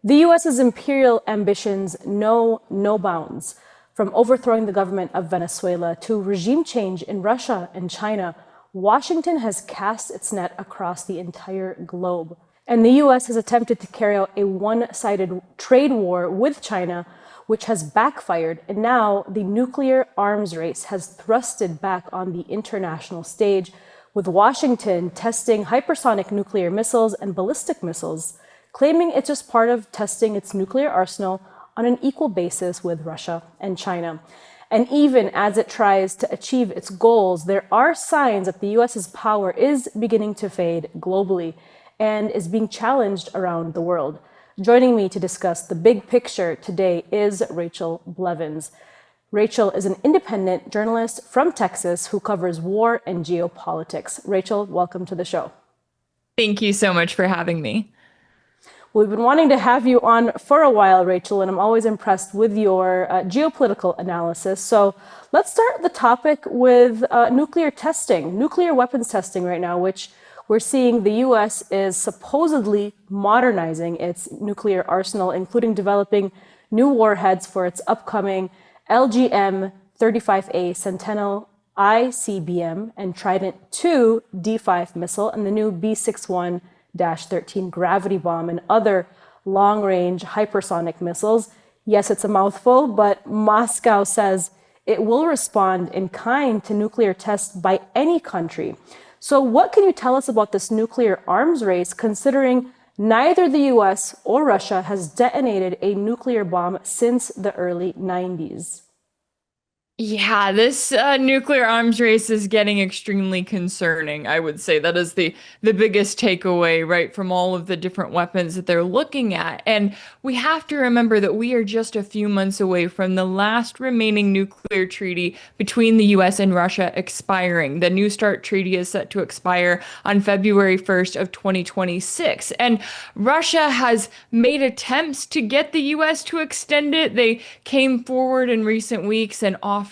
The US's imperial ambitions know no bounds. From overthrowing the government of Venezuela to regime change in Russia and China, Washington has cast its net across the entire globe. And the US has attempted to carry out a one-sided trade war with China, which has backfired. And now the nuclear arms race has thrusted back on the international stage, with Washington testing hypersonic nuclear missiles and ballistic missiles, claiming it's just part of testing its nuclear arsenal on an equal basis with Russia and China. And even as it tries to achieve its goals, there are signs that the US's power is beginning to fade globally and is being challenged around the world. Joining me to discuss the big picture today is Rachel Blevins. Rachel is an independent journalist from Texas who covers war and geopolitics. Rachel, welcome to the show. Thank you so much for having me. We've been wanting to have you on for a while, Rachel, and I'm always impressed with your geopolitical analysis. So let's start the topic with nuclear testing, nuclear weapons testing right now, which we're seeing the US is supposedly modernizing its nuclear arsenal, including developing new warheads for its upcoming LGM-35A Sentinel ICBM and Trident II D5 missile and the new B-61-13 gravity bomb and other long-range hypersonic missiles. Yes, it's a mouthful, but Moscow says it will respond in kind to nuclear tests by any country. So what can you tell us about this nuclear arms race, considering neither the US or Russia has detonated a nuclear bomb since the early 90s? Yeah, this nuclear arms race is getting extremely concerning. I would say that is the biggest takeaway, right, from all of the different weapons that they're looking at. And we have to remember that we are just a few months away from the last remaining nuclear treaty between the US and Russia expiring. The New START treaty is set to expire on February 1st of 2026. And Russia has made attempts to get the US to extend it. They came forward in recent weeks and offered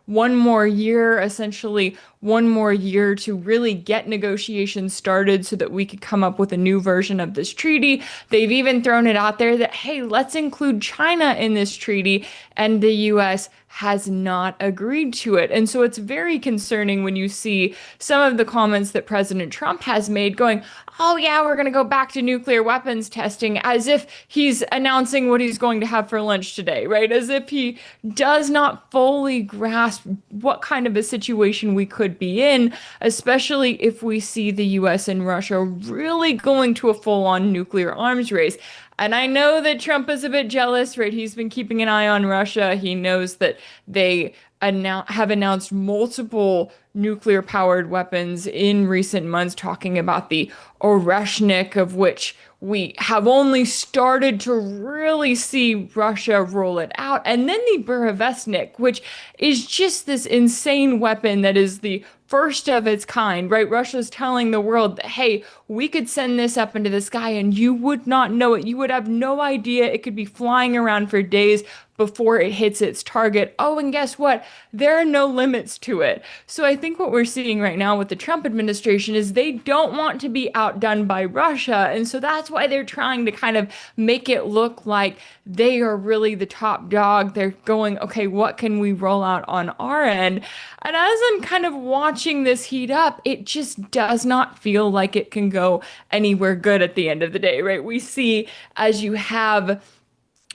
one more year, essentially one more year to really get negotiations started so that we could come up with a new version of this treaty. They've even thrown it out there that, hey, let's include China in this treaty, and the US has not agreed to it. And so it's very concerning when you see some of the comments that President Trump has made going, oh yeah, we're going to go back to nuclear weapons testing, as if he's announcing what he's going to have for lunch today, right? As if he does not fully grasp what kind of a situation we could be in, especially if we see the US and Russia really going to a full-on nuclear arms race. And I know that Trump is a bit jealous, right? He's been keeping an eye on Russia. He knows that they have announced multiple nuclear-powered weapons in recent months, talking about the Oreshnik, of which we have only started to really see Russia roll it out. And then the Burevestnik, which is just this insane weapon that is the first of its kind, right? Russia's telling the world that, hey, we could send this up into the sky and you would not know it. You would have no idea. It could be flying around for days before it hits its target. Oh, and guess what? There are no limits to it. So I think what we're seeing right now with the Trump administration is they don't want to be outdone by Russia. And so that's why they're trying to kind of make it look like they are really the top dog. They're going, okay, what can we roll out on our end? And as I'm kind of watching this heat up, it just does not feel like it can go anywhere good at the end of the day, right? We see as you have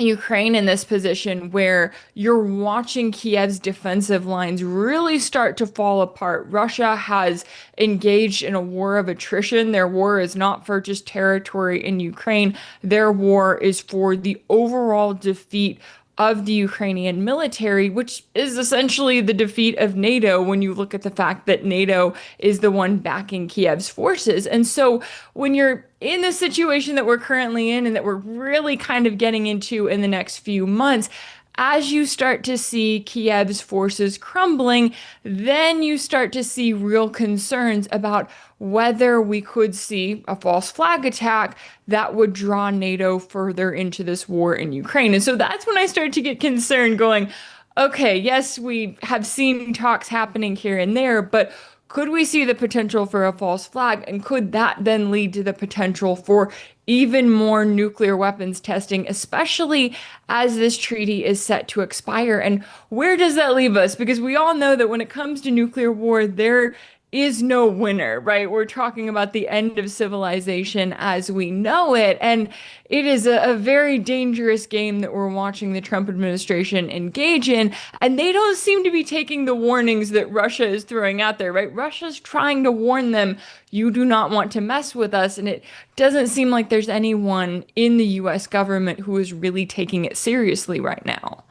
Ukraine in this position where you're watching Kiev's defensive lines really start to fall apart. Russia has engaged in a war of attrition. Their war is not for just territory in Ukraine. Their war is for the overall defeat of the Ukrainian military, which is essentially the defeat of NATO when you look at the fact that NATO is the one backing Kiev's forces. And so when you're in the situation that we're currently in and that we're really kind of getting into in the next few months, as you start to see Kiev's forces crumbling, then you start to see real concerns about whether we could see a false flag attack that would draw NATO further into this war in Ukraine. And so that's when I start to get concerned going, okay, yes, we have seen talks happening here and there, but could we see the potential for a false flag? And could that then lead to the potential for even more nuclear weapons testing, especially as this treaty is set to expire? And where does that leave us? Because we all know that when it comes to nuclear war, there is no winner, right? We're talking about the end of civilization as we know it. And it is a very dangerous game that we're watching the Trump administration engage in. And they don't seem to be taking the warnings that Russia is throwing out there, right? Russia's trying to warn them, you do not want to mess with us. And it doesn't seem like there's anyone in the US government who is really taking it seriously right now.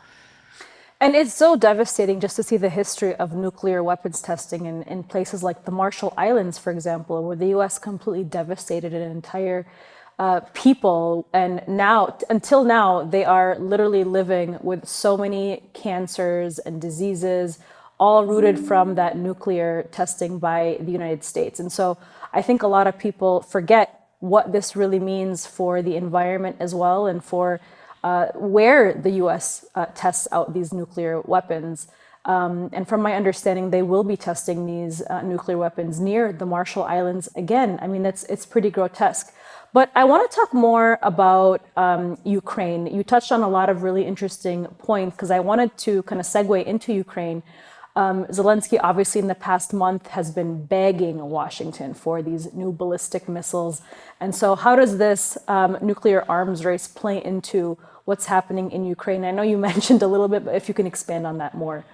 And it's so devastating just to see the history of nuclear weapons testing in places like the Marshall Islands, for example, where the US completely devastated an entire people. And now, until now, they are literally living with so many cancers and diseases, all rooted from that nuclear testing by the United States. And so I think a lot of people forget what this really means for the environment as well, and for where the US tests out these nuclear weapons. And from my understanding, they will be testing these nuclear weapons near the Marshall Islands again. I mean, it's pretty grotesque. But I want to talk more about Ukraine. You touched on a lot of really interesting points, because I wanted to kind of segue into Ukraine. Zelensky, obviously, in the past month has been begging Washington for these new ballistic missiles. And so how does this nuclear arms race play into what's happening in Ukraine? I know you mentioned a little bit, but if you can expand on that more.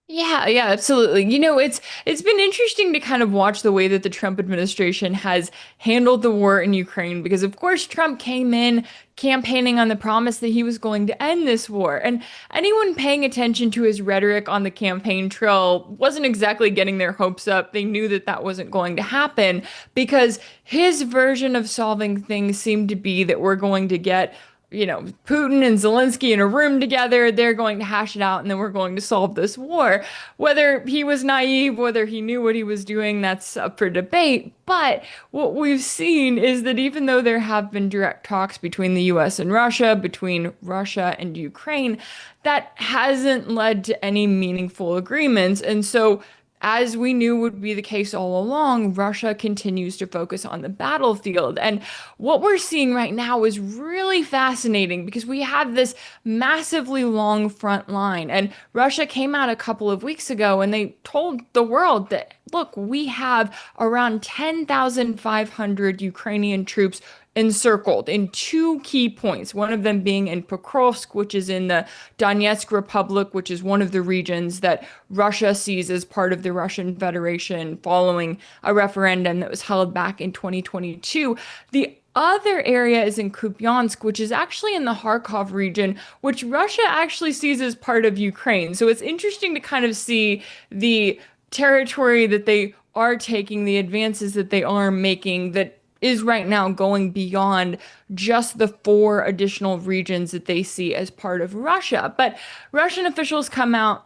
Yeah, absolutely. It's been interesting to kind of watch the way that the Trump administration has handled the war in Ukraine, because of course Trump came in campaigning on the promise that he was going to end this war. And anyone paying attention to his rhetoric on the campaign trail wasn't exactly getting their hopes up. They knew that that wasn't going to happen, because his version of solving things seemed to be that we're going to get Putin and Zelensky in a room together, they're going to hash it out, and then we're going to solve this war. Whether he was naive, whether he knew what he was doing, that's up for debate. But what we've seen is that even though there have been direct talks between the US and Russia, between Russia and Ukraine, that hasn't led to any meaningful agreements. And so, as we knew would be the case all along, Russia continues to focus on the battlefield. And what we're seeing right now is really fascinating, because we have this massively long front line. And Russia came out a couple of weeks ago and they told the world that, look, we have around 10,500 Ukrainian troops encircled in two key points, one of them being in Pokrovsk, which is in the Donetsk Republic, which is one of the regions that Russia sees as part of the Russian Federation following a referendum that was held back in 2022. The other area is in Kupiansk, which is actually in the Kharkov region, which Russia actually sees as part of Ukraine. So it's interesting to kind of see the territory that they are taking, the advances that they are making, that is right now going beyond just the 4 additional regions that they see as part of Russia. But Russian officials come out,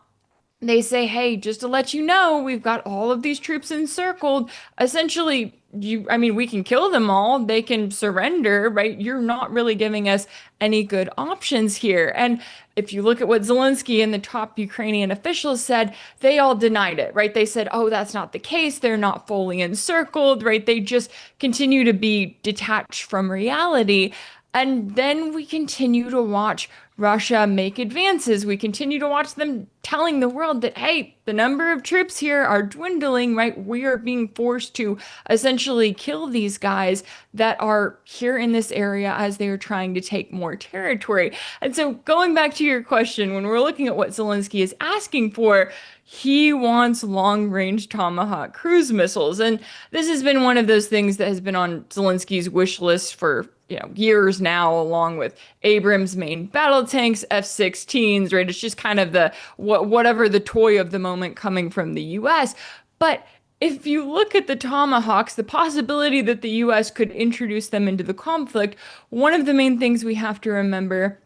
they say, hey, just to let you know, we've got all of these troops encircled. Essentially, we can kill them all. They can surrender, right? You're not really giving us any good options here. And if you look at what Zelensky and the top Ukrainian officials said, they all denied it, right? They said, oh, that's not the case. They're not fully encircled, right? They just continue to be detached from reality. And then we continue to watch Russia make advances. We continue to watch them telling the world that, hey, the number of troops here are dwindling, right? We are being forced to essentially kill these guys that are here in this area as they are trying to take more territory. And so going back to your question, when we're looking at what Zelensky is asking for, he wants long-range Tomahawk cruise missiles. And this has been one of those things that has been on Zelensky's wish list for years now, along with Abrams main battle tanks, F-16s, right? It's just kind of the whatever the toy of the moment coming from the US. But if you look at the Tomahawks, the possibility that the US could introduce them into the conflict, one of the main things we have to remember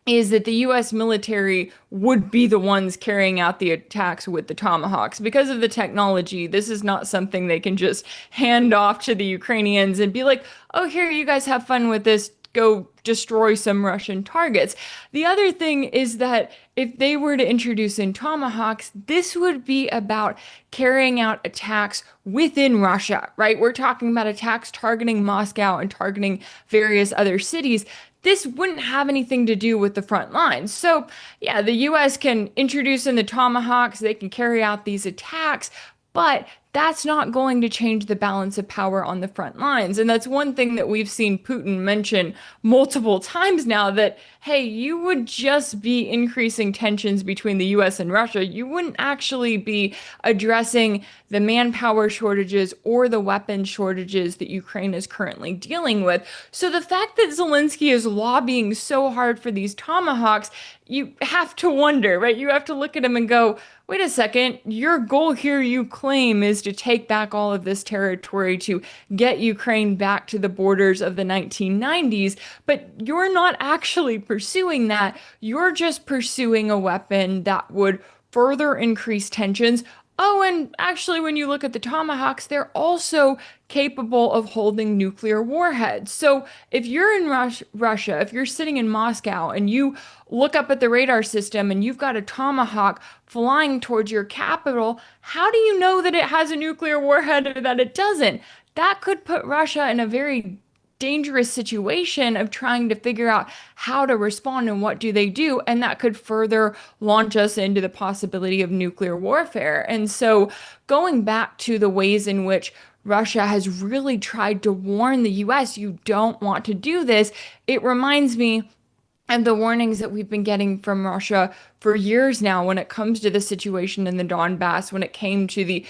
is that the US military would be the ones carrying out the attacks with the Tomahawks. Because of the technology, this is not something they can just hand off to the Ukrainians and be like, oh, here, you guys have fun with this. go destroy some Russian targets. The other thing is that if they were to introduce in Tomahawks, this would be about carrying out attacks within Russia, right? We're talking about attacks targeting Moscow and targeting various other cities. This wouldn't have anything to do with the front lines. So, yeah, the US can introduce in the Tomahawks, they can carry out these attacks, but that's not going to change the balance of power on the front lines. And that's one thing that we've seen Putin mention multiple times now, that, hey, you would just be increasing tensions between the US and Russia. You wouldn't actually be addressing the manpower shortages or the weapon shortages that Ukraine is currently dealing with. So the fact that Zelensky is lobbying so hard for these Tomahawks, you have to wonder, right? You have to look at him and go, wait a second, your goal here, you claim, is to take back all of this territory, to get Ukraine back to the borders of the 1990s, but you're not actually pursuing that. You're just pursuing a weapon that would further increase tensions. Oh, and actually, when you look at the Tomahawks, they're also capable of holding nuclear warheads. So if you're in Russia, if you're sitting in Moscow and you look up at the radar system and you've got a Tomahawk flying towards your capital, how do you know that it has a nuclear warhead or that it doesn't? That could put Russia in a very dangerous situation of trying to figure out how to respond and what do they do, and that could further launch us into the possibility of nuclear warfare. And so going back to the ways in which Russia has really tried to warn the US, you don't want to do this, it reminds me of the warnings that we've been getting from Russia for years now when it comes to the situation in the Donbass, when it came to the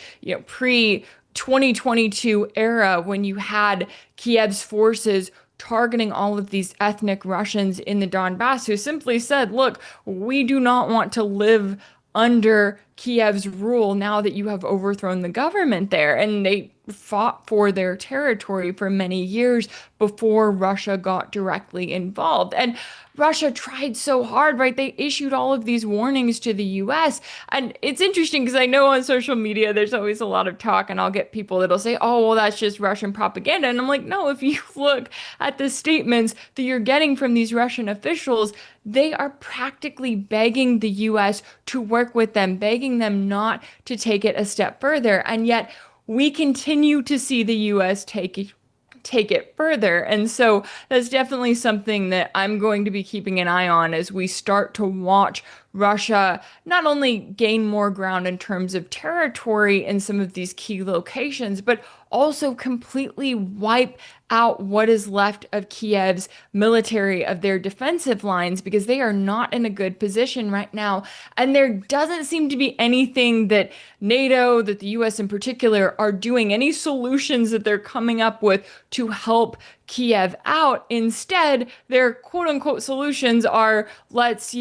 pre 2022 era, when you had Kiev's forces targeting all of these ethnic Russians in the Donbass who simply said, look, we do not want to live under Kiev's rule now that you have overthrown the government there. And they fought for their territory for many years before Russia got directly involved. And Russia tried so hard, right? They issued all of these warnings to the US. And it's interesting because I know on social media there's always a lot of talk, and I'll get people that'll say, oh, well, that's just Russian propaganda. And I'm like, no, if you look at the statements that you're getting from these Russian officials, they are practically begging the US to work with them, begging them not to take it a step further. And yet we continue to see the US take it further. And so that's definitely something that I'm going to be keeping an eye on as we start to watch Russia not only gain more ground in terms of territory in some of these key locations, but also completely wipe out what is left of Kiev's military, of their defensive lines, because they are not in a good position right now. And there doesn't seem to be anything that NATO, that the US in particular, are doing, any solutions that they're coming up with to help Kiev out. Instead, their quote unquote solutions are, let's,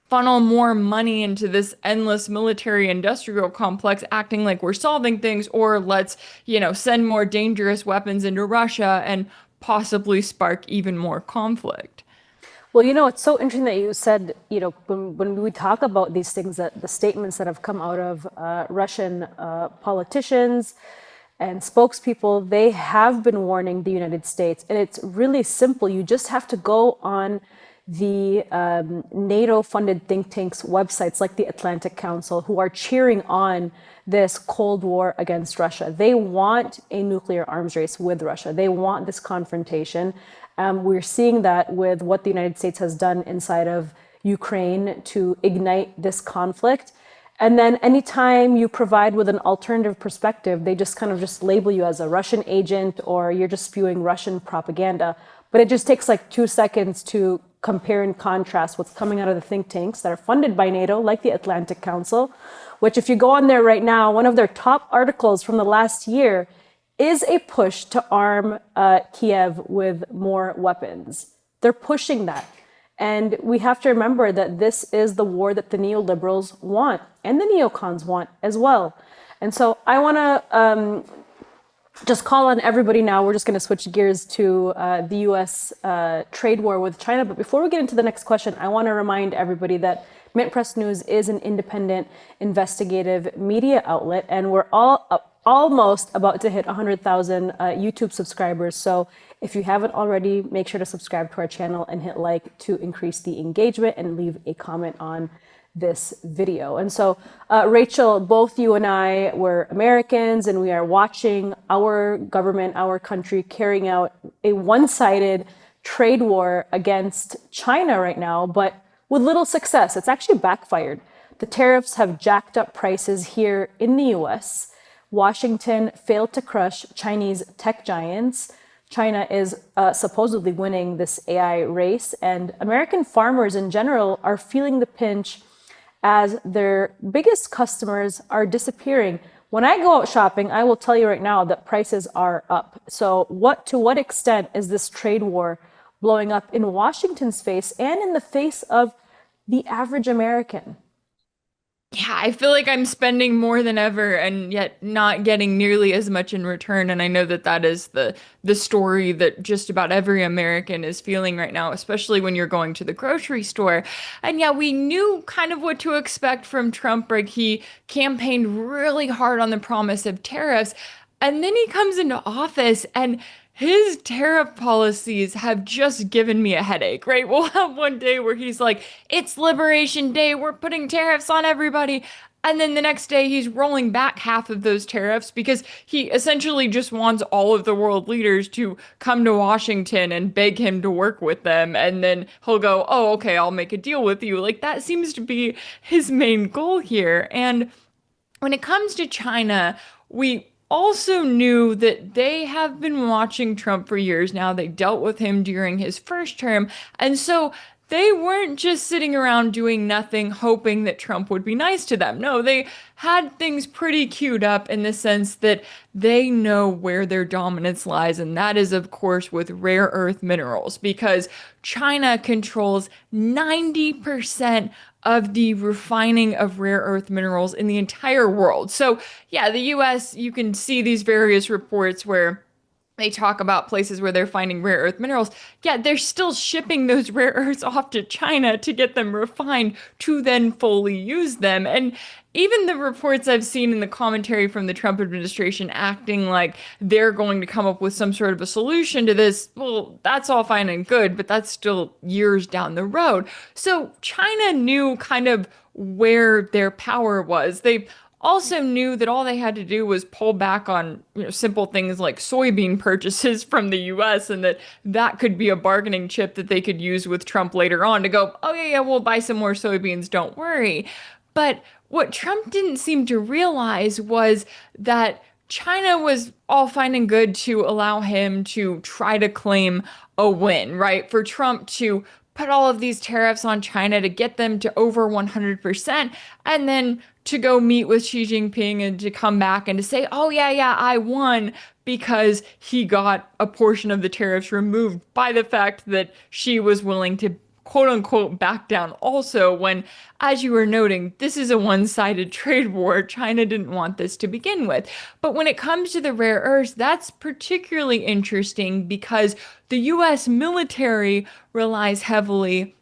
funnel more money into this endless military industrial complex, acting like we're solving things, or let's, send more dangerous weapons into Russia and possibly spark even more conflict. Well, it's so interesting that you said, when we talk about these things, that the statements that have come out of Russian politicians and spokespeople, they have been warning the United States. And it's really simple. You just have to go on the NATO-funded think tanks' websites like the Atlantic Council, who are cheering on this Cold War against Russia. They want a nuclear arms race with Russia. They want this confrontation. We're seeing that with what the United States has done inside of Ukraine to ignite this conflict. And then anytime you provide with an alternative perspective, they just kind of just label you as a Russian agent, or you're just spewing Russian propaganda. But it just takes like 2 seconds to compare and contrast what's coming out of the think tanks that are funded by NATO, like the Atlantic Council, which, if you go on there right now, one of their top articles from the last year is a push to arm Kiev with more weapons. They're pushing that. And we have to remember that this is the war that the neoliberals want, and the neocons want as well. And so I want to just call on everybody now. We're just going to switch gears to the US trade war with China. But before we get into the next question, I want to remind everybody that MintPress News is an independent investigative media outlet, and we're almost about to hit 100,000 YouTube subscribers. So If you haven't already, make sure to subscribe to our channel and hit like to increase the engagement and leave a comment on this video. And so, Rachel, both you and I were Americans, and we are watching our government, our country carrying out a one-sided trade war against China right now, but with little success. It's actually backfired. The tariffs have jacked up prices here in the US. Washington failed to crush Chinese tech giants. China is supposedly winning this AI race, and American farmers in general are feeling the pinch as their biggest customers are disappearing. When I go out shopping, I will tell you right now that prices are up. So to what extent is this trade war blowing up in Washington's face and in the face of the average American? Yeah, I feel like I'm spending more than ever and yet not getting nearly as much in return. And I know that that is the story that just about every American is feeling right now, especially when you're going to the grocery store. And yeah, we knew kind of what to expect from Trump. Like he campaigned really hard on the promise of tariffs. And then he comes into office and his tariff policies have just given me a headache, right? We'll have one day where he's like, it's Liberation Day, we're putting tariffs on everybody. And then the next day, he's rolling back half of those tariffs because he essentially just wants all of the world leaders to come to Washington and beg him to work with them. And then he'll go, oh, okay, I'll make a deal with you. Like that seems to be his main goal here. And when it comes to China, we also knew that they have been watching Trump for years now. They dealt with him during his first term. And so they weren't just sitting around doing nothing, hoping that Trump would be nice to them. No, they had things pretty queued up in the sense that they know where their dominance lies. And that is, of course, with rare earth minerals, because China controls 90% of the refining of rare earth minerals in the entire world. So, yeah, the US, you can see these various reports where they talk about places where they're finding rare earth minerals. Yeah, they're still shipping those rare earths off to China to get them refined to then fully use them. And even the reports I've seen in the commentary from the Trump administration acting like they're going to come up with some sort of a solution to this, well, that's all fine and good, but that's still years down the road. So China knew kind of where their power was. They also knew that all they had to do was pull back on, simple things like soybean purchases from the US, and that could be a bargaining chip that they could use with Trump later on to go, oh yeah, we'll buy some more soybeans, don't worry. But what Trump didn't seem to realize was that China was all fine and good to allow him to try to claim a win, right? For Trump to put all of these tariffs on China to get them to over 100%, and then to go meet with Xi Jinping and to come back and to say, oh, yeah, I won because he got a portion of the tariffs removed by the fact that Xi was willing to quote unquote back down also when, as you were noting, this is a one-sided trade war. China didn't want this to begin with. But when it comes to the rare earths, that's particularly interesting because the US military relies heavily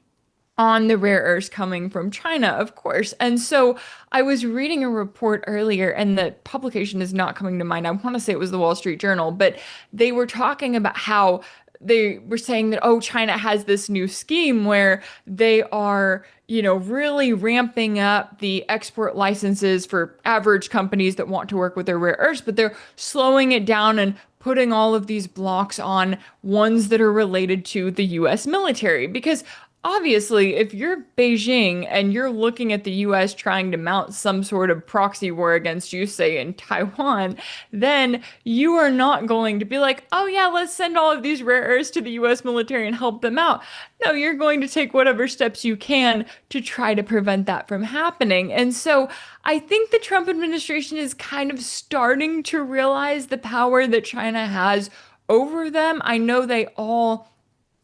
on the rare earths coming from China, of course. And so I was reading a report earlier, and the publication is not coming to mind. I want to say it was the Wall Street Journal, but they were talking about how they were saying that, oh, China has this new scheme where they are, really ramping up the export licenses for average companies that want to work with their rare earths, but they're slowing it down and putting all of these blocks on ones that are related to the US military. Because obviously, if you're Beijing and you're looking at the US trying to mount some sort of proxy war against you, say in Taiwan, then you are not going to be like, oh yeah, let's send all of these rare earths to the US military and help them out. No, you're going to take whatever steps you can to try to prevent that from happening. And so I think the Trump administration is kind of starting to realize the power that China has over them. I know they all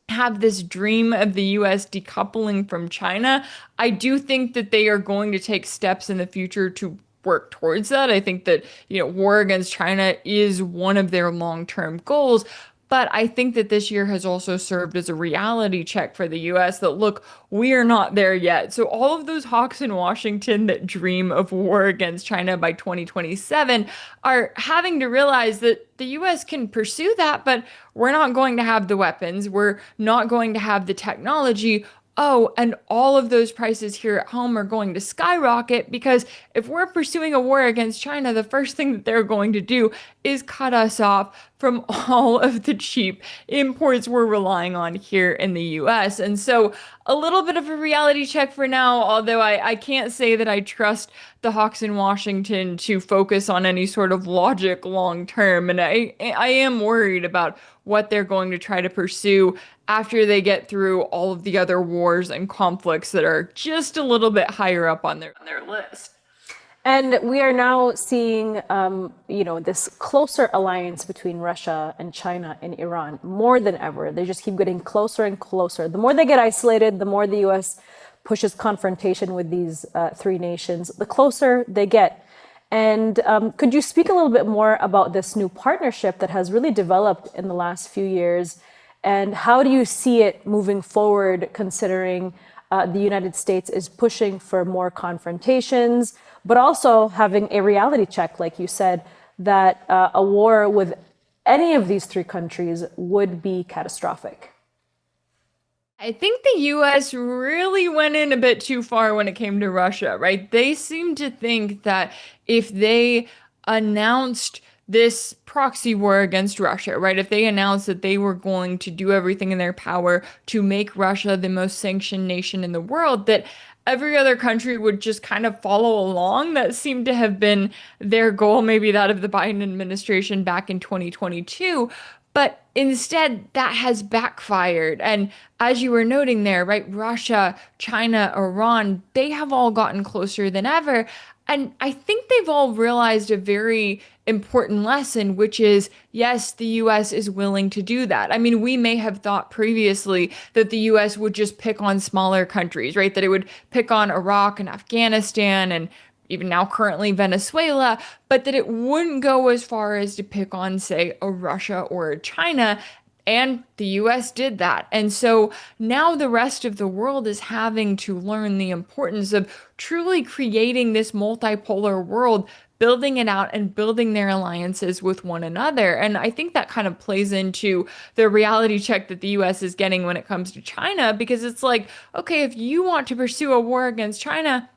have this dream of the US decoupling from China. I do think that they are going to take steps in the future to work towards that. I think that, war against China is one of their long-term goals. But I think that this year has also served as a reality check for the US that, look, we are not there yet. So all of those hawks in Washington that dream of war against China by 2027 are having to realize that the US can pursue that, but we're not going to have the weapons. We're not going to have the technology. Oh, and all of those prices here at home are going to skyrocket because if we're pursuing a war against China, the first thing that they're going to do is cut us off from all of the cheap imports we're relying on here in the US. And so a little bit of a reality check for now, although I can't say that I trust the Hawks in Washington to focus on any sort of logic long term. And I am worried about what they're going to try to pursue after they get through all of the other wars and conflicts that are just a little bit higher up on their list. And we are now seeing, this closer alliance between Russia and China and Iran more than ever. They just keep getting closer and closer. The more they get isolated, the more the U.S. pushes confrontation with these three nations, the closer they get. And could you speak a little bit more about this new partnership that has really developed in the last few years? And how do you see it moving forward, considering the United States is pushing for more confrontations, but also having a reality check, like you said, that a war with any of these three countries would be catastrophic? I think the US really went in a bit too far when it came to Russia, right? They seem to think that if they announced this proxy war against Russia, right? If they announced that they were going to do everything in their power to make Russia the most sanctioned nation in the world, that every other country would just kind of follow along. That seemed to have been their goal, maybe that of the Biden administration back in 2022. But instead, that has backfired. And as you were noting there, right, Russia, China, Iran, they have all gotten closer than ever. And I think they've all realized a very important lesson, which is, yes, the US is willing to do that. I mean, we may have thought previously that the US would just pick on smaller countries, right? That it would pick on Iraq and Afghanistan and even now currently Venezuela, but that it wouldn't go as far as to pick on, say, a Russia or a China. And the US did that. And so now the rest of the world is having to learn the importance of truly creating this multipolar world, building it out and building their alliances with one another. And I think that kind of plays into the reality check that the US is getting when it comes to China, because it's like, okay, if you want to pursue a war against China,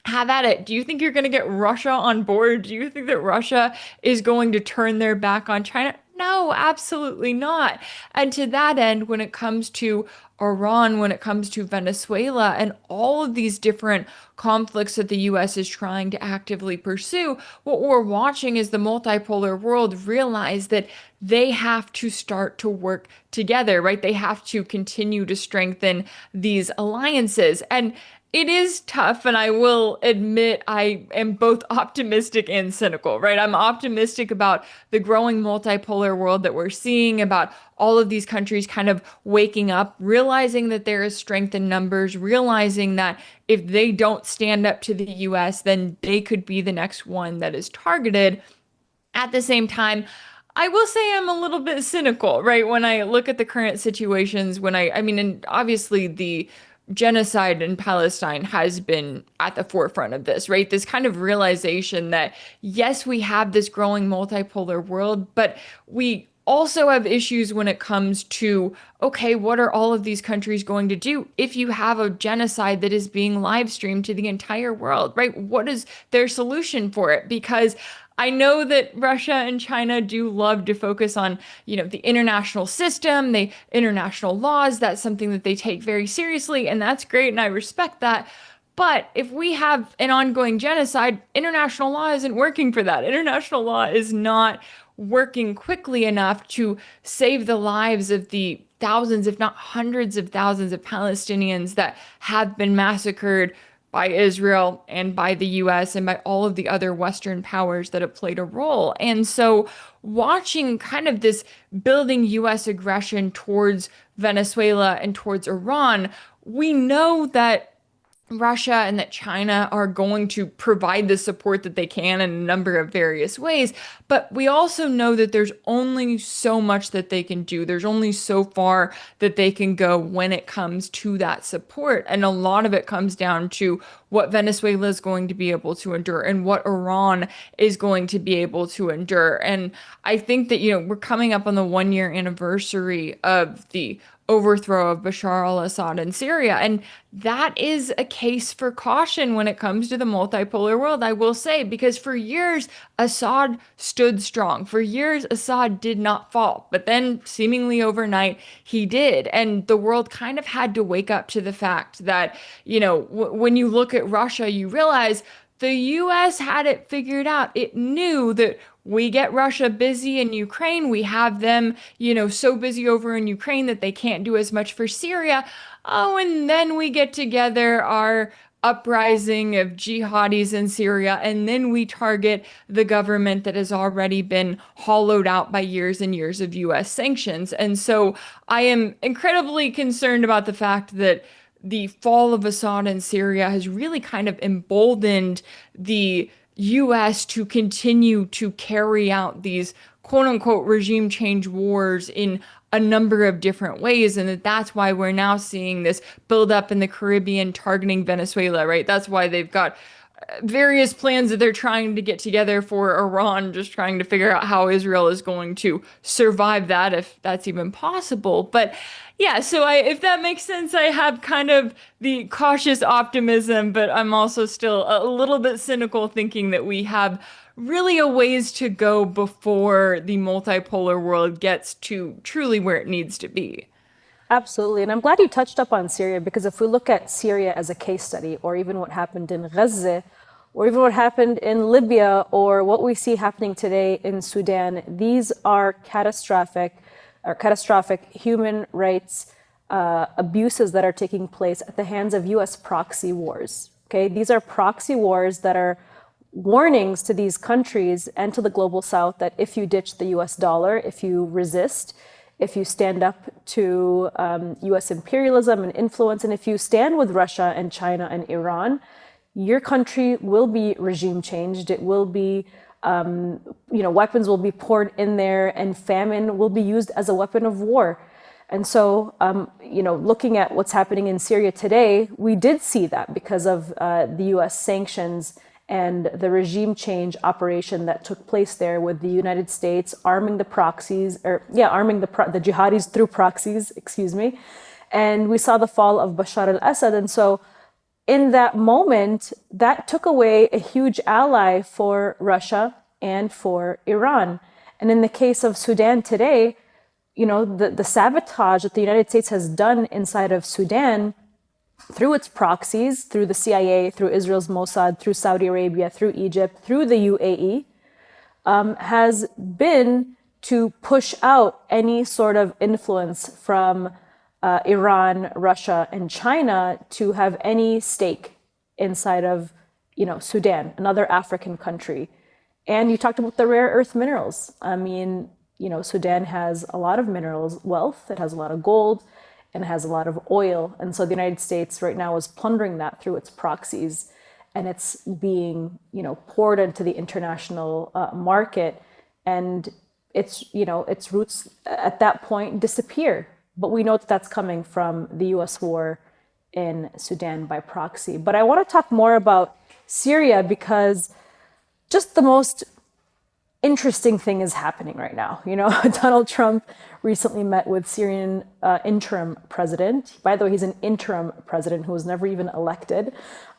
have at it. Do you think you're going to get Russia on board? Do you think that Russia is going to turn their back on China? No, absolutely not. And to that end, when it comes to Iran, when it comes to Venezuela, and all of these different conflicts that the US is trying to actively pursue, what we're watching is the multipolar world realize that they have to start to work together, right? They have to continue to strengthen these alliances. And it is tough, and I will admit I am both optimistic and cynical, right? I'm optimistic about the growing multipolar world that we're seeing, about all of these countries kind of waking up, realizing that there is strength in numbers, realizing that if they don't stand up to the US, then they could be the next one that is targeted. At the same time, I will say I'm a little bit cynical, right? When I look at the current situations, I mean, and obviously the genocide in Palestine has been at the forefront of this, right? This kind of realization that, yes, we have this growing multipolar world, but we also have issues when it comes to, okay, what are all of these countries going to do if you have a genocide that is being live streamed to the entire world, right? What is their solution for it? Because I know that Russia and China do love to focus on, the international system, the international laws. That's something that they take very seriously, and that's great, and I respect that. But if we have an ongoing genocide, international law isn't working for that. International law is not working quickly enough to save the lives of the thousands, if not hundreds of thousands of Palestinians that have been massacred by Israel and by the US and by all of the other Western powers that have played a role. And so watching kind of this building US aggression towards Venezuela and towards Iran, we know that Russia and that China are going to provide the support that they can in a number of various ways. But we also know that there's only so much that they can do. There's only so far that they can go when it comes to that support. And a lot of it comes down to what Venezuela is going to be able to endure and what Iran is going to be able to endure. And I think that, we're coming up on the 1 year anniversary of the overthrow of Bashar al-Assad in Syria. And that is a case for caution when it comes to the multipolar world, I will say, because for years, Assad stood strong. For years, Assad did not fall. But then, seemingly overnight, he did. And the world kind of had to wake up to the fact that, when you look at Russia, you realize the US had it figured out. It knew that we get Russia busy in Ukraine. We have them, so busy over in Ukraine that they can't do as much for Syria. Oh, and then we get together our uprising of jihadis in Syria, and then we target the government that has already been hollowed out by years and years of US sanctions. And so I am incredibly concerned about the fact that the fall of Assad in Syria has really kind of emboldened the US to continue to carry out these quote unquote regime change wars in a number of different ways. And that's why we're now seeing this buildup in the Caribbean targeting Venezuela, right? That's why they've got various plans that they're trying to get together for Iran, just trying to figure out how Israel is going to survive that, if that's even possible. But yeah, so if that makes sense, I have kind of the cautious optimism, but I'm also still a little bit cynical, thinking that we have really a ways to go before the multipolar world gets to truly where it needs to be. Absolutely. And I'm glad you touched up on Syria, because if we look at Syria as a case study, or even what happened in Gaza, or even what happened in Libya, or what we see happening today in Sudan, these are catastrophic human rights abuses that are taking place at the hands of US proxy wars. Okay, these are proxy wars that are warnings to these countries and to the global south that if you ditch the US dollar, if you resist, if you stand up to US imperialism and influence, and if you stand with Russia and China and Iran, your country will be regime changed. It will be, weapons will be poured in there, and famine will be used as a weapon of war. And so, looking at what's happening in Syria today, we did see that because of the US sanctions and the regime change operation that took place there, with the United States arming the jihadis through proxies, And we saw the fall of Bashar al-Assad. And so in that moment, that took away a huge ally for Russia and for Iran. And in the case of Sudan today, the sabotage that the United States has done inside of Sudan through its proxies, through the CIA, through Israel's Mossad, through Saudi Arabia, through Egypt, through the UAE, has been to push out any sort of influence from Iran, Russia, and China to have any stake inside of, Sudan, another African country. And you talked about the rare earth minerals. I mean, Sudan has a lot of minerals wealth. It has a lot of gold, and it has a lot of oil. And so the United States right now is plundering that through its proxies, and it's being, poured into the international market, and its roots at that point disappear. But we know that that's coming from the US war in Sudan by proxy. But I want to talk more about Syria, because just the most interesting thing is happening right now. Donald Trump recently met with Syrian interim president. By the way, he's an interim president who was never even elected,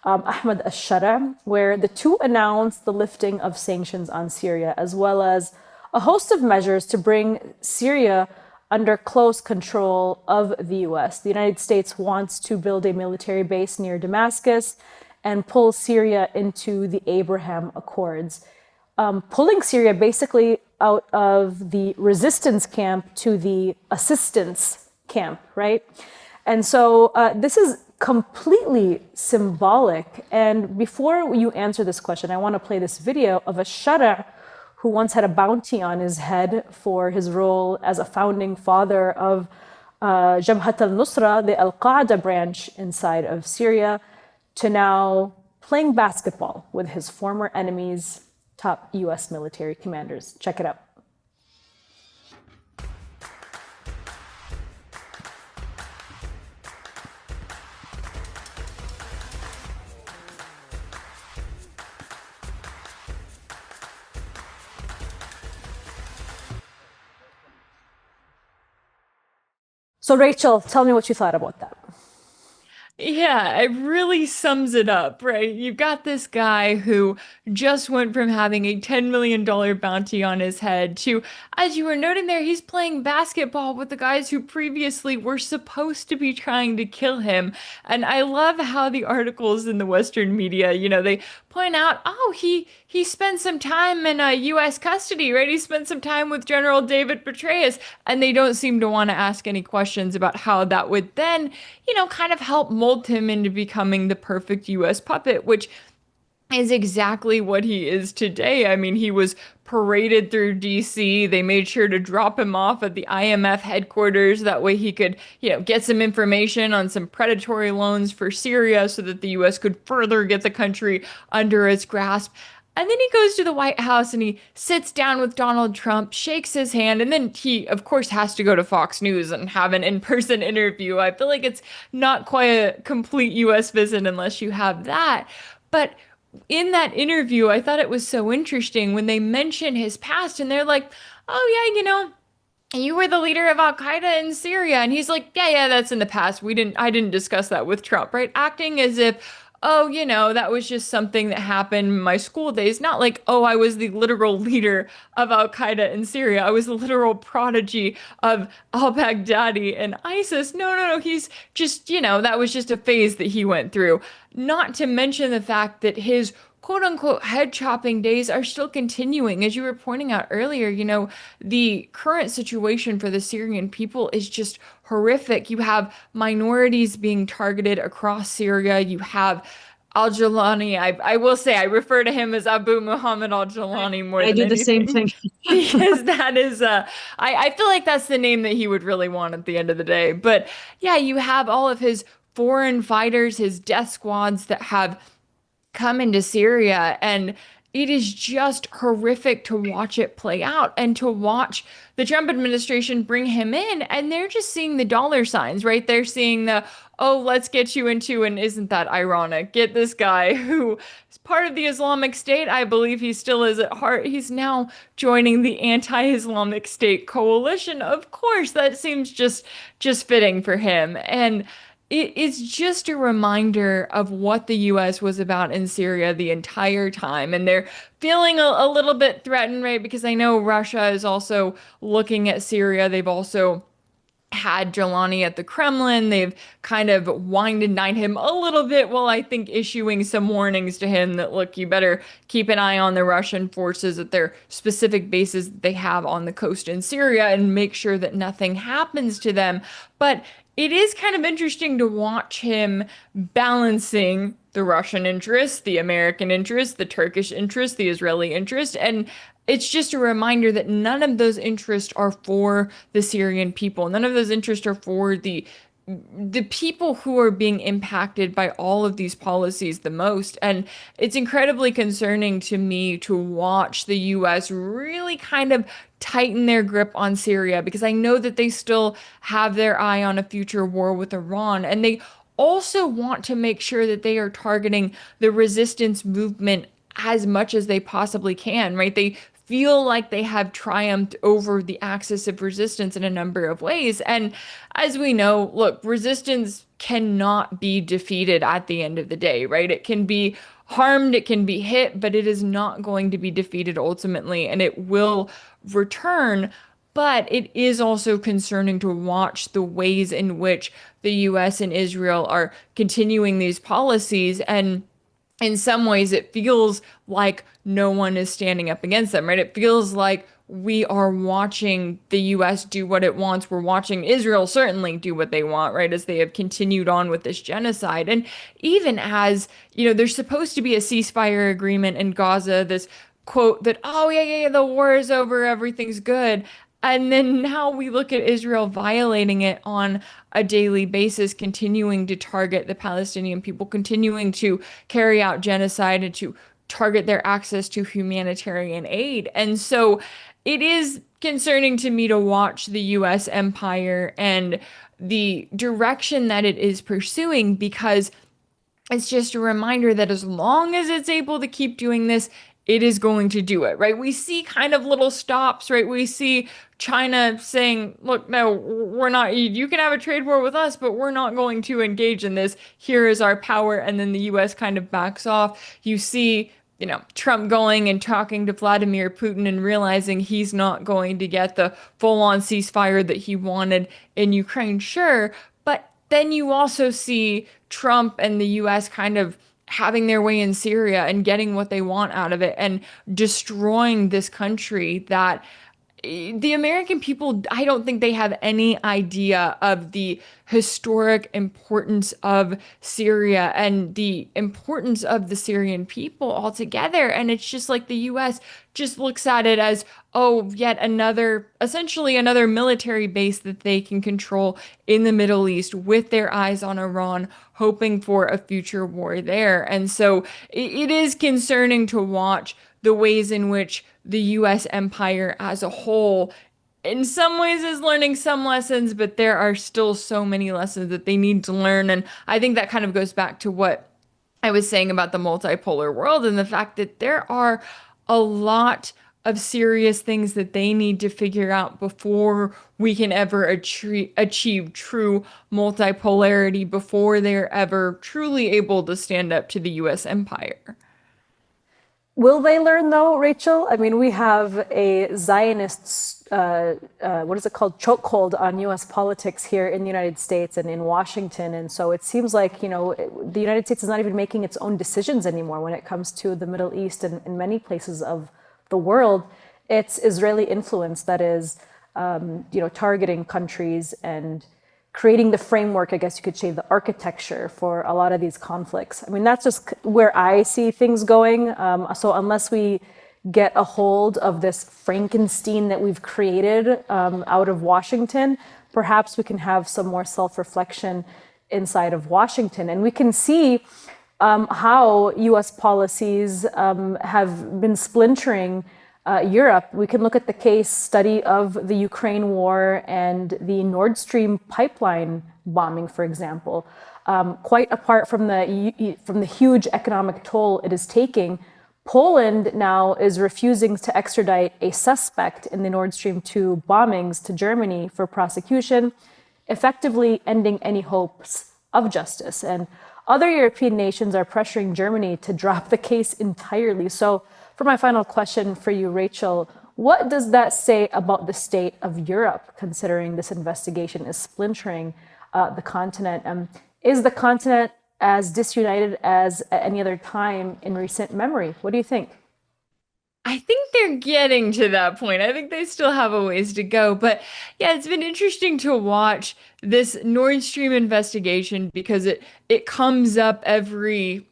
Ahmad al-Sharaa, where the two announced the lifting of sanctions on Syria, as well as a host of measures to bring Syria under close control of the US. The United States wants to build a military base near Damascus and pull Syria into the Abraham Accords, pulling Syria basically out of the resistance camp to the assistance camp, right? And so this is completely symbolic. And before you answer this question, I want to play this video of al-Sharaa, who once had a bounty on his head for his role as a founding father of Jabhat al-Nusra, the Al-Qaeda branch inside of Syria, to now playing basketball with his former enemies, top US military commanders. Check it out. So, Rachel, tell me what you thought about that. Yeah, it really sums it up, right? You've got this guy who just went from having a $10 million bounty on his head to, as you were noting there, he's playing basketball with the guys who previously were supposed to be trying to kill him. And I love how the articles in the Western media, they point out, oh, he spent some time in U.S. custody, right? He spent some time with General David Petraeus, and they don't seem to want to ask any questions about how that would then, kind of help mold him into becoming the perfect U.S. puppet, which is exactly what he is today. I mean, he was paraded through DC. They made sure to drop him off at the IMF headquarters. That way he could, get some information on some predatory loans for Syria so that the US could further get the country under its grasp. And then he goes to the White House and he sits down with Donald Trump, shakes his hand, and then he, of course, has to go to Fox News and have an in-person interview. I feel like it's not quite a complete US visit unless you have that. But in that interview, I thought it was so interesting when they mention his past and they're like, oh, yeah, you were the leader of Al-Qaeda in Syria. And he's like, yeah, that's in the past. I didn't discuss that with Trump, right? Acting as if, oh, that was just something that happened in my school days. Not like, oh, I was the literal leader of Al-Qaeda in Syria. I was the literal prodigy of al-Baghdadi and ISIS. No. He's just, that was just a phase that he went through. Not to mention the fact that his quote unquote head chopping days are still continuing. As you were pointing out earlier, the current situation for the Syrian people is just horrific. You have minorities being targeted across Syria. You have al-Jawlani. I will say I refer to him as Abu Muhammad al-Jawlani more I than do the same anything. thing. Because that is I feel like that's the name that he would really want at the end of the day. But yeah, you have all of his foreign fighters, his death squads that have come into Syria, and it is just horrific to watch it play out and to watch the Trump administration bring him in, and they're just seeing the dollar signs, right? They're seeing the, oh, let's get you into, and isn't that ironic? Get this guy who is part of the Islamic State. I believe he still is at heart. He's now joining the anti-Islamic State coalition. Of course, that seems just fitting for him. And it's just a reminder of what the US was about in Syria the entire time. And they're feeling a little bit threatened, right? Because I know Russia is also looking at Syria. They've also had Jelani at the Kremlin. They've kind of wined and dined him a little bit while I think issuing some warnings to him that, look, you better keep an eye on the Russian forces at their specific bases that they have on the coast in Syria and make sure that nothing happens to them. But it is kind of interesting to watch him balancing the Russian interest, the American interest, the Turkish interest, the Israeli interest, and it's just a reminder that none of those interests are for the Syrian people. None of those interests are for the people who are being impacted by all of these policies the most. And it's incredibly concerning to me to watch the US really kind of tighten their grip on Syria, because I know that they still have their eye on a future war with Iran, and they also want to make sure that they are targeting the resistance movement as much as they possibly can, right? They feel like they have triumphed over the axis of resistance in a number of ways. And as we know, look, resistance cannot be defeated at the end of the day, right? It can be harmed, it can be hit, but it is not going to be defeated ultimately, and it will return. But it is also concerning to watch the ways in which the US and Israel are continuing these policies, and in some ways it feels like no one is standing up against them, right? It feels like we are watching the US do what it wants. We're watching Israel certainly do what they want, right? As they have continued on with this genocide. And even as, there's supposed to be a ceasefire agreement in Gaza, this quote that, oh, yeah, the war is over, everything's good. And then now we look at Israel violating it on a daily basis, continuing to target the Palestinian people, continuing to carry out genocide and to target their access to humanitarian aid. And so it is concerning to me to watch the US empire and the direction that it is pursuing, because it's just a reminder that as long as it's able to keep doing this, it is going to do it, right? We see kind of little stops, right? We see China saying, look, no, we're not, you can have a trade war with us, but we're not going to engage in this. Here is our power. And then the US kind of backs off. You see, Trump going and talking to Vladimir Putin and realizing he's not going to get the full-on ceasefire that he wanted in Ukraine, sure. But then you also see Trump and the US kind of having their way in Syria and getting what they want out of it and destroying this country that the American people, I don't think they have any idea of the historic importance of Syria and the importance of the Syrian people altogether. And it's just like the US just looks at it as, oh, yet another, essentially another military base that they can control in the Middle East with their eyes on Iran, hoping for a future war there. And so it is concerning to watch the ways in which the US empire as a whole, in some ways, is learning some lessons, but there are still so many lessons that they need to learn. And I think that kind of goes back to what I was saying about the multipolar world and the fact that there are a lot of serious things that they need to figure out before we can ever achieve true multipolarity, before they're ever truly able to stand up to the US empire. Will they learn though, Rachel? I mean, we have a Zionist, what is it called, chokehold on US politics here in the United States and in Washington. And so it seems like, the United States is not even making its own decisions anymore when it comes to the Middle East and in many places of the world. It's Israeli influence that is, targeting countries and creating the framework, I guess you could say, the architecture for a lot of these conflicts. I mean, that's just where I see things going. So unless we get a hold of this Frankenstein that we've created out of Washington, perhaps we can have some more self-reflection inside of Washington. And we can see how US policies have been splintering Europe. We can look at the case study of the Ukraine war and the Nordstream pipeline bombing, for example. Quite apart from the huge economic toll it is taking, Poland now is refusing to extradite a suspect in the Nord Stream 2 bombings to Germany for prosecution, effectively ending any hopes of justice. And other European nations are pressuring Germany to drop the case entirely. So for my final question for you, Rachel, what does that say about the state of Europe, considering this investigation is splintering the continent? Is the continent as disunited as at any other time in recent memory? What do you think? I think they're getting to that point. I think they still have a ways to go. But yeah, it's been interesting to watch this Nord Stream investigation because it comes up every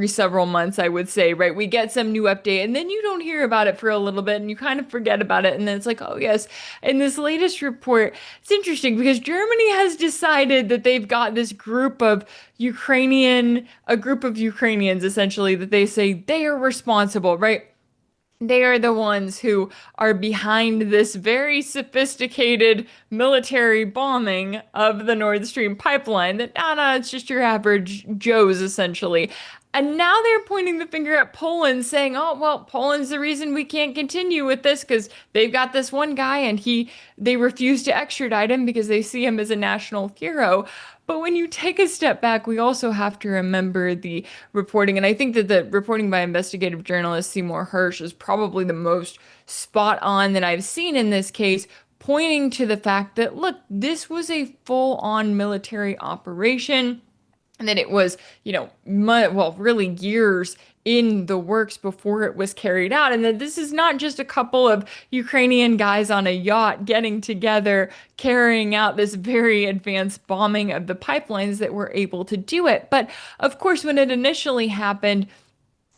several months, I would say, right? We get some new update and then you don't hear about it for a little bit and you kind of forget about it. And then it's like, oh yes. In this latest report, it's interesting because Germany has decided that they've got this group of a group of Ukrainians essentially that they say they are responsible, right? They are the ones who are behind this very sophisticated military bombing of the Nord Stream pipeline. That, no, it's just your average Joes, essentially. And now they're pointing the finger at Poland, saying, oh, well, Poland's the reason we can't continue with this because they've got this one guy and they refuse to extradite him because they see him as a national hero. But when you take a step back, we also have to remember the reporting. And I think that the reporting by investigative journalist Seymour Hersh is probably the most spot on that I've seen in this case, pointing to the fact that, look, this was a full-on military operation and that it was, really years in the works before it was carried out. And that this is not just a couple of Ukrainian guys on a yacht getting together, carrying out this very advanced bombing of the pipelines that were able to do it. But of course, when it initially happened,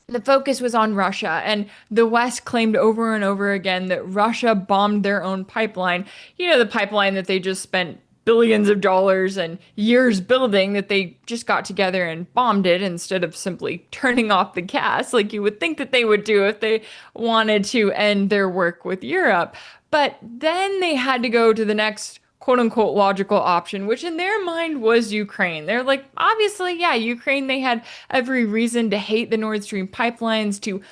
the focus was on Russia, and the West claimed over and over again that Russia bombed their own pipeline. You know, the pipeline that they just spent billions of dollars and years building, that they just got together and bombed it instead of simply turning off the gas like you would think that they would do if they wanted to end their work with Europe. But then they had to go to the next quote unquote logical option, which in their mind was Ukraine. They're like, obviously, yeah, Ukraine, they had every reason to hate the Nord Stream pipelines, to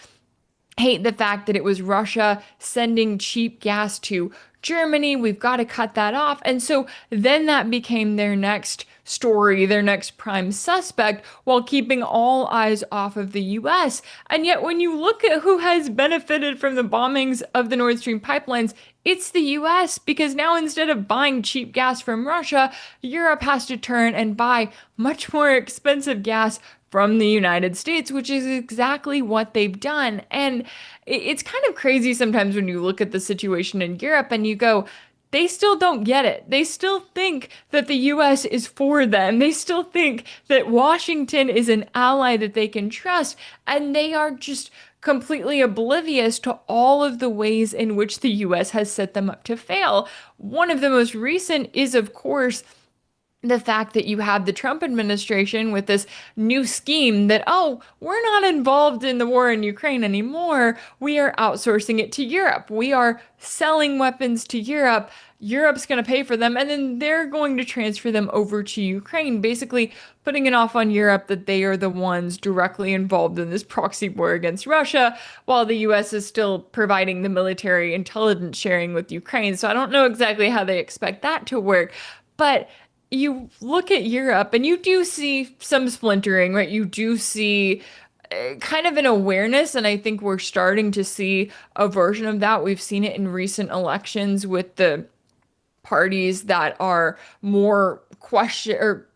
hate the fact that it was Russia sending cheap gas to Germany. We've got to cut that off. And so then that became their next story, their next prime suspect, while keeping all eyes off of the US. And yet, when you look at who has benefited from the bombings of the Nord Stream pipelines, it's the US, because now instead of buying cheap gas from Russia, Europe has to turn and buy much more expensive gas from the United States, which is exactly what they've done. And it's kind of crazy sometimes when you look at the situation in Europe and you go, they still don't get it. They still think that the US is for them. They still think that Washington is an ally that they can trust. And they are just completely oblivious to all of the ways in which the US has set them up to fail. One of the most recent is, of course, the fact that you have the Trump administration with this new scheme that, oh, we're not involved in the war in Ukraine anymore. We are outsourcing it to Europe. We are selling weapons to Europe. Europe's going to pay for them, and then they're going to transfer them over to Ukraine, basically putting it off on Europe that they are the ones directly involved in this proxy war against Russia, while the US is still providing the military intelligence sharing with Ukraine. So I don't know exactly how they expect that to work, but you look at Europe and you do see some splintering, right? You do see kind of an awareness, and I think we're starting to see a version of that. We've seen it in recent elections with the parties that are more question or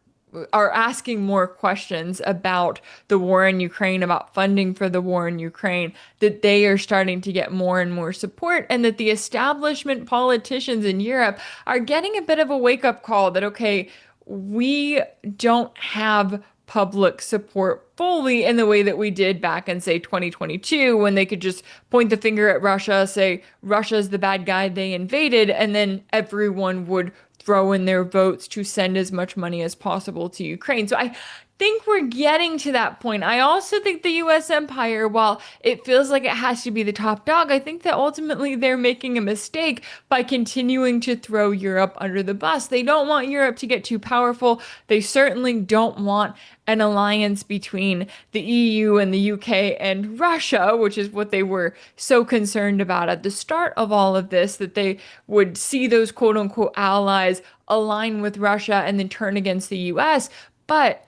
are asking more questions about the war in Ukraine, about funding for the war in Ukraine, that they are starting to get more and more support, and that the establishment politicians in Europe are getting a bit of a wake-up call that, okay, we don't have public support fully in the way that we did back in, say, 2022, when they could just point the finger at Russia, say Russia's the bad guy, they invaded, and then everyone would throw in their votes to send as much money as possible to Ukraine. So I think we're getting to that point. I also think the US empire, while it feels like it has to be the top dog, I think that ultimately they're making a mistake by continuing to throw Europe under the bus. They don't want Europe to get too powerful. They certainly don't want an alliance between the EU and the UK and Russia, which is what they were so concerned about at the start of all of this, that they would see those quote unquote allies align with Russia and then turn against the US. But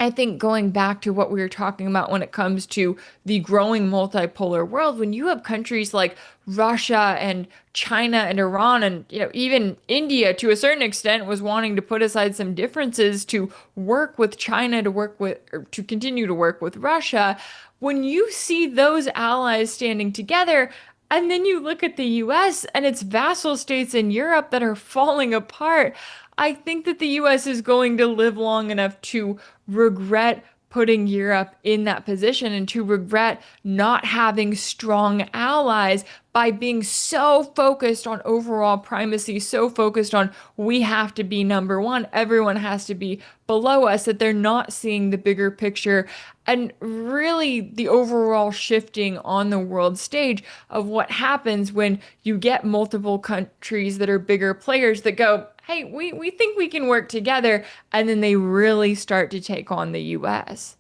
I think going back to what we were talking about when it comes to the growing multipolar world, when you have countries like Russia and China and Iran and, you know, even India to a certain extent was wanting to put aside some differences to work with China, to work with, or to continue to work with Russia. When you see those allies standing together, and then you look at the US and its vassal states in Europe that are falling apart, I think that the US is going to live long enough to regret putting Europe in that position, and to regret not having strong allies by being so focused on overall primacy, so focused on we have to be number one, everyone has to be below us, that they're not seeing the bigger picture and really the overall shifting on the world stage of what happens when you get multiple countries that are bigger players that go, hey, we think we can work together, and then they really start to take on the US.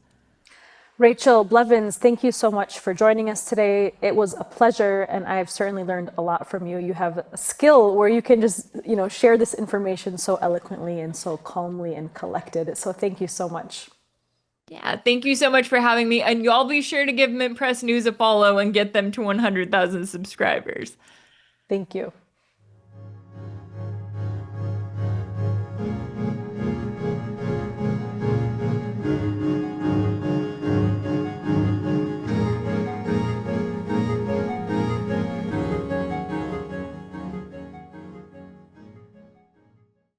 Rachel Blevins, thank you so much for joining us today. It was a pleasure, and I've certainly learned a lot from you. You have a skill where you can just, share this information so eloquently and so calmly and collected. So thank you so much. Yeah, thank you so much for having me. And y'all be sure to give MintPress News a follow and get them to 100,000 subscribers. Thank you.